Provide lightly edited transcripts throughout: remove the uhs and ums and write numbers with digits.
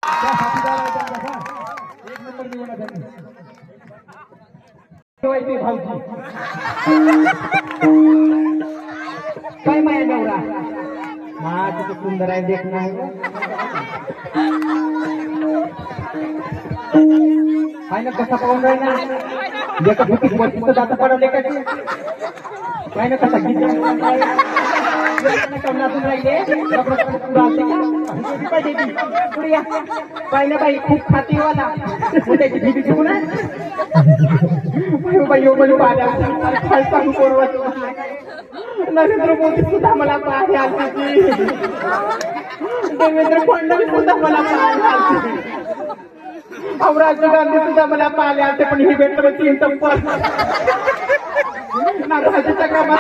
एक नंबर निवडा त्यांनी भाऊजी काय माया नवरा मा किती सुंदर आहे देख ना आहे ना कसा पाहून राहिला एका भूकीत वरतीचं दात पडवले का काय ना कसा किती कमनातून राहिले पाहिलं बाई खूप खाती वाला त्याची भीती घेऊन नरेंद्र मोदी सुद्धा मला पाहायला आलती देवेंद्र फडणवीस सुद्धा मला पाहायला आलती राजीव गांधी सुद्धा मला पाहिले आलते पण ही भेटलं तीन टप्पर नागराजाच्या कामात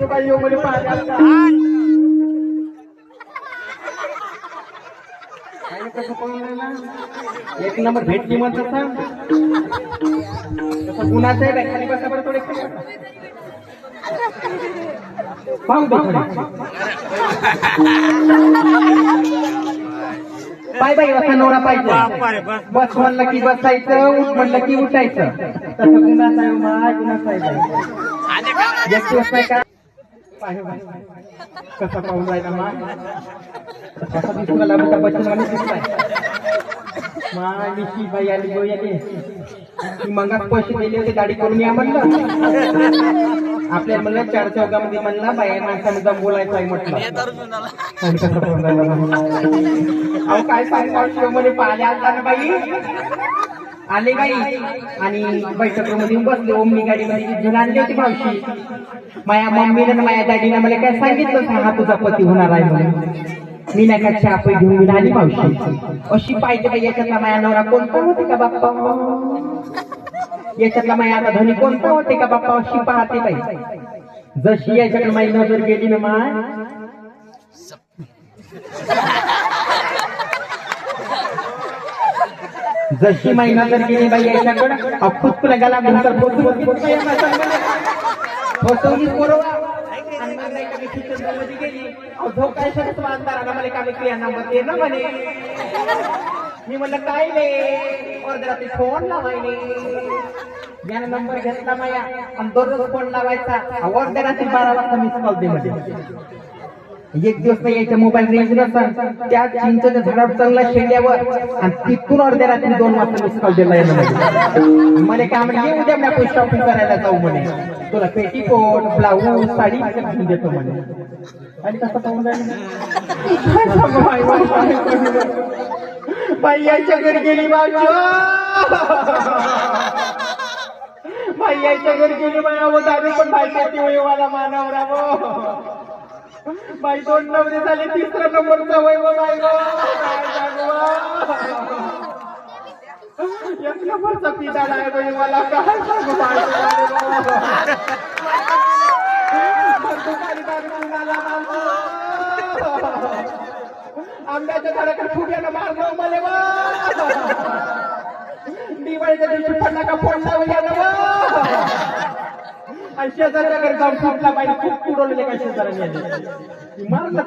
बाई मध्ये पाहायला एक नंबर भेटली म्हणतात तसं गुन्हाचं आहे खाली बसा बरं थोडे पाहू बाय बाई असा नवरा पाहिजे बस म्हणलं की बसायचं उठ म्हणलं की उठायचं तसं गुन्हाचं आहे मा गुन्हाचं आहे एक दिवस नाही का कसा पाहून राहिला मा कसा दिसून आला मोठा बच्चन वाणी दिसलाय मा निशी बाई आली गो याने मग पैसे दिले होते गाडी करून या म्हणलं आपल्याला म्हणलं चार चौकामध्ये म्हणलं बाया माणसाने जाऊन बोलायचं आहे म्हटलं कसं पाहून राहिला अहो काय सांगू मध्ये पाहिल्या आला ना बाई आले बाई आणि बैठकीमध्ये बसले ओमनी गाडीमध्ये घेऊन आणली होती मावशी माझ्या मम्मीने माझ्या डॅडीने मला काय सांगितलं हा तुझा पती होणार आहे म्हणून मी नाही का चहा पै घेऊन आली मावशी अशी पाहिजे बाई याच्यातला माझ्या नवरा कोणता होते का बाप्पा याच्यातला माझ्या आता धनी कोणता होते का बाप्पा अशी पाहते बाई जशी याच्याकडे माझी नजर गेली ना माय जशी माझी नजर गेली बाई याच्याकडे अख्खूच तुला गाला नंतर फसवलीच बरोबर मी म्हणलं काय नाही फोन लावायले यानं नंबर घेतला माया आणि दररोज फोन लावायचा अर्ध्या रात्री 12 वाजता मिस कॉल दे मध्ये एक दिवस नाही यायच्या मोबाईल रेंज नसतात त्या चिंचेच्या झाडावर चांगला शेंड्यावर आणि तिथून अर्ध्या रात्री 2 वाजता मिस कॉल दिला यानं मला काय म्हणजे उद्या मी आपण शॉपिंग करायला जाऊ म्हणे तुला पेटीकोट ब्लाऊज साडी घेऊन देतो म्हणे आणि कसं पाहून बाई याच्या घरी गेली बाजू बाई याच्या घरी गेली बाई दारू पण बाई मला मानवरा बाई 2 नंबरी झाले 3रा नंबरचा वय बाई एक नंबरचा पिता आहे बाई मला काय सांगू आंब्याच्या झाडाकडे फुग्यानं मारलं मला दिवाळीच्या दिवशी फटाका फोडला आणि शेजारच्या घरी जाऊन फुटला पाहिजे खूप उडवलेले काही शेजारांनी मारलं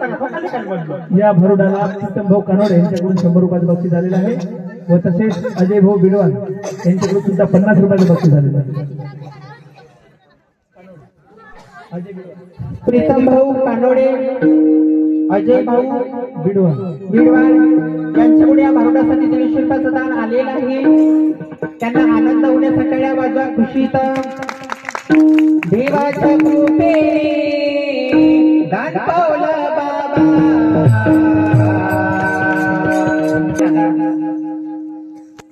या भरुडाला प्रीतम भाऊ कानोडे यांच्याकडून 100 रुपयाचं बक्षीस झालेलं आहे व तसेच अजय भाऊ बिडवाल यांच्याकडून सुद्धा 50 रुपयाचं बक्षीस झालेलं आहे प्रीतम भाऊ कानोडे अजय भाऊ बिडवाल यांच्यामुळे या भरुडासाठी 150 रुपयाचं दान आलेलं आहे त्यांना आनंद होण्यासाठी सगळ्या बाजूला खुशीत देवाच्या कृपेने दान पावलं बाबा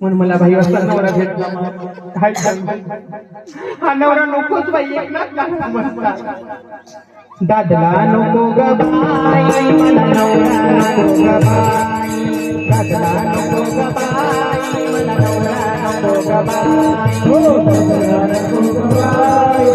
म्हणून मला भाई असा नवरा भेटला हा नवरा नकोच बाई एक ना दादला नको ग बाई मला नवरा नको ग बाई दादला नको ग बाई मला नवरा नको ग बाई हो दादला नको ग बाई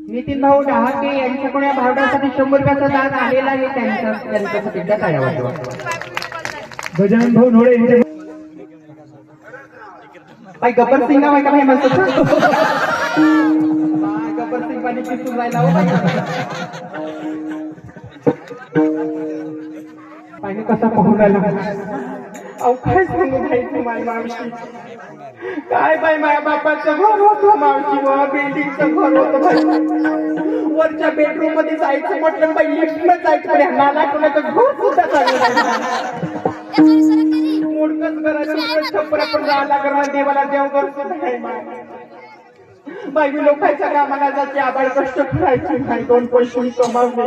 नितीन भाऊ डहाके यांच्याकडून या भावड्यासाठी 100 रुपयाचा दान आलेला आहे. त्यांच्यासाठी एकदा टाळ्या वाजवा. गजानन भाऊ नोळे यांचे बाई गब्बर सिंग आहे का भाई म्हणतो गब्बर सिंग पाणी पिसून राहिला हो बाई. पाणी कसा पाहून राहिला अहो काय सांगू भाई तुम्हाला मावशी. काय बाई माझ्या बापाचं घर होतं मावशी व बिल्डिंगचं घर होतं भाई. वरच्या बेडरूम मध्ये जायचं म्हटलं बाई लिफ्टला जायचं नाला कोणाचं घर सुद्धा चालू मोडकच करायचं छप्पर पण राहिला करा देवाला देव करतो बाई. मी लोकांच्या कामाला जाते आबाळ कष्ट करायचे नाही 2 पैसे कमावले.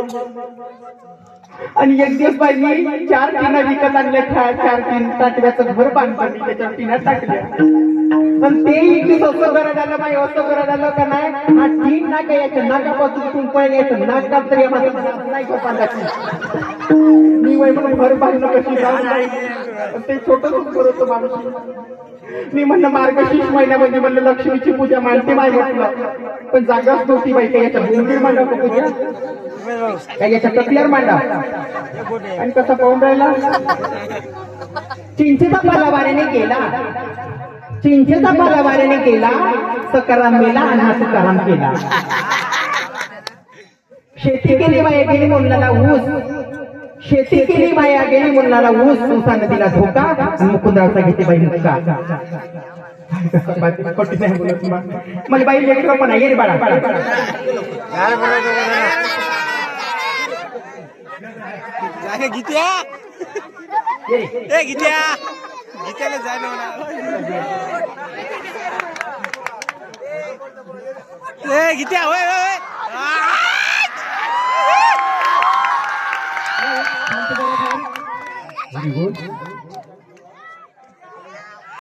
आणि एक दिवस बाई मी 4 टीना विकत आणले 4 तीन ताटव्याचं घर बांधलं मी त्याच्यावर टीना टाकल्या. पण ते इतकी असं घरात आलं बाई असं घरात आलं का नाही हा टीन ना काय याच्या नाकापासून कुंपळ यायचं नाकात तरी नाही बांधायची. मी वय म्हणून घर बांधणं कशी जाऊन ते छोटंच घर होतं माणूस. मी म्हणलं मार्गशीर्ष महिन्यामध्ये म्हणलं लक्ष्मीची पूजा मानते बाई म्हटलं. पण जागाच नव्हती बाई काय याच्या मंदिर मांडा का पूजा काय याच्या टकल्यावर मांडा. आणि कसा पाहून राहिला चिंचेचा पाला वाऱ्याने गेला. चिंचेचा पाला वाऱ्याने गेला सकाराम मेला आणि हा सकाराम केला. शेती केली बाया गेली मुलाला ऊस. शेती केली बाया गेली मुलाला ऊस. ऊसानं दिला धोका आणि मुकुंदराचा घेते बाई मुक्का. मला बाई लेकर पण आहे बाळा गीत्या गीत्याला जाय ना गीत्या होय व्हेरी गुड.